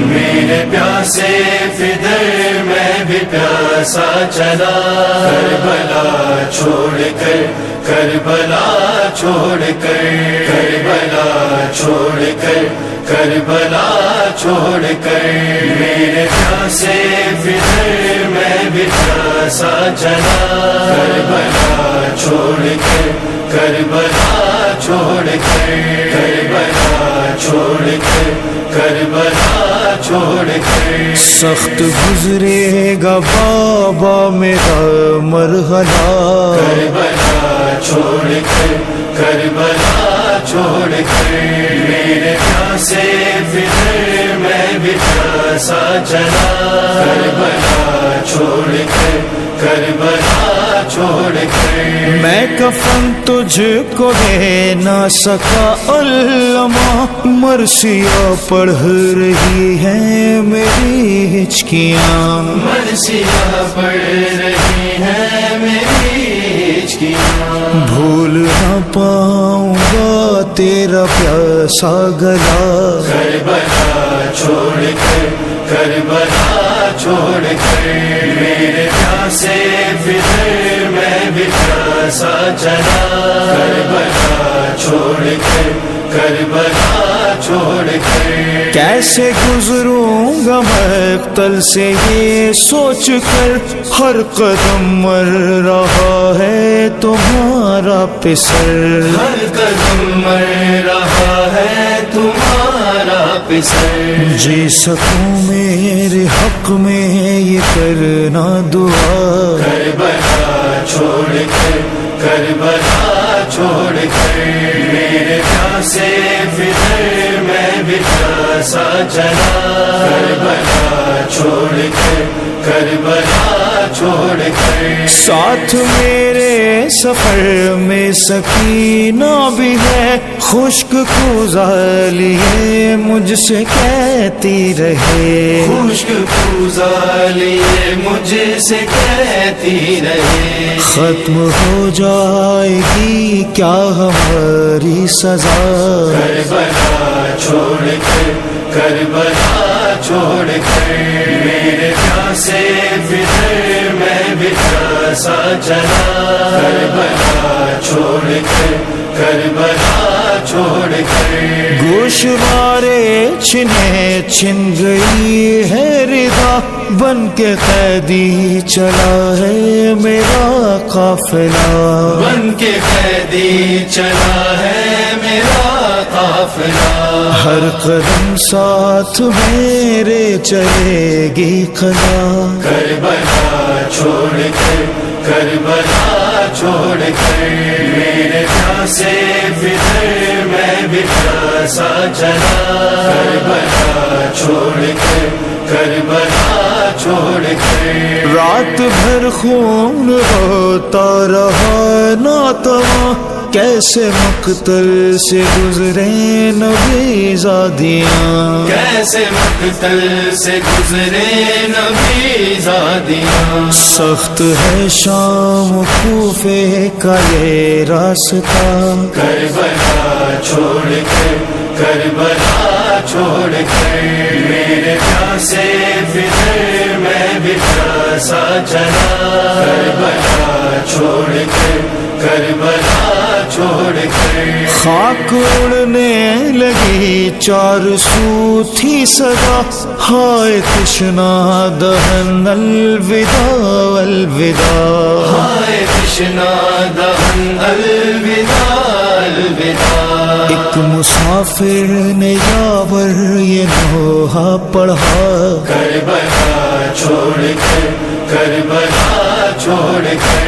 میرے پیاسے فدر میں بھی پیاسا چلا، کربلا چھوڑ کر، کربلا چھوڑ کر، کربلا چھوڑ کر، کربلا چھوڑ کر، میرے پیاسے فدر میں بھی پیاسا چلا، کربلا چھوڑ کر، کربلا چھوڑ کر، کربلا چھوڑ کر، کربلا چھوڑ کر، سخت گزرے گا بابا میرا مرحلہ، کربلا چھوڑ کر، کربلا چھوڑ کر، میرے پیاسے فدر میں بھی پیاسا چلا، کربلا چھوڑ کر، کربلا چھوڑ کر، میں کفن تجھ کو دے نہ سکا علماء، مرثیہ پڑھ رہی ہیں میری ہچکیاں، مرثیہ پڑھ رہی ہیں میری ہچکیاں، بھول نہ پاؤں گا تیرا پیاسا گلا، کربلا چھوڑ کر، کربلا چھوڑ کر، میرے پیاسے فدر میں بھی پیاسا چلا، کربلا چھوڑ کر، کربلا چھوڑ کر، کیسے گزروں گا مقتل سے یہ سوچ کر، ہر قدم مر رہا ہے تمہارا پسر، ہر قدم مر رہا ہے تمہارا پسر، جی سکوں میرے حق میں یہ کرنا دعا، کربلا چھوڑ کر، کربلا چھوڑ کر، میرے پیاسے فدر میں بھی پیاسا چلا، کربلا چھوڑ کر، کربلا چھوڑ کر، ساتھ میرے سفر میں سکینہ بھی ہے، خشک کوزہ لیے مجھ سے کہتی رہے، خشک کوزہ لیے مجھ سے کہتی رہے، ختم ہو جائے گی کیا ہماری سزا، کربلا چھوڑ کر، کربلا چھوڑ کر، میرے پیاسے فدر میں بھی پیاسا چلا، کربلا چھوڑ کر، کربلا چھوڑ کر، گوشوارے چھنے چھن گئی ہے رضا، بن کے قیدی چلا ہے میرا قافلہ، بن کے قیدی چلا ہے میرا قافلہ، ہر قدم ساتھ میرے چلے گی قضا، کربلا چھوڑ کر، کربلا چھوڑ کر، میرے پیاسے فدر میں بھی پیاسا چلا، کربلا چھوڑ کر، کربلا چھوڑ کر، رات بھر خون ہوتا رہا ناتواں، کیسے مقتل سے گزرے نبی زادیاں، کیسے مقتل سے گزرے نبی زادیاں، سخت ہے شام کوفے کا یہ راستہ، کربلا چھوڑ کر، کربلا چھوڑ کر، میرے پیاسے فدر میں بھی پیاسا چلا، کربلا چھوڑ کر، کربلا چھوڑ کر، خاک اڑنے لگی چار سو تھی صدا، ہائے تشنا دہن الوداع الوداع، ہائے تشنا دہن الوداع الوداع، ایک مسافر نے یاور یہ نوحہ پڑھا، کربلا چھوڑ کر، کربلا چھوڑ کر،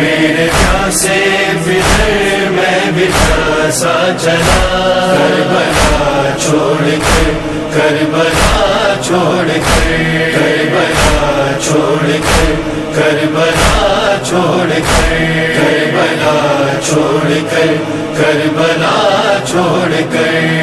میرے پیاسے فدر میں بھی پیاسا چلا، کربلا چھوڑ کر، کربلا چھوڑ کر، کربلا چھوڑ کر، کربلا چھوڑ کر، کربلا چھوڑ کر، کربلا چھوڑ کر۔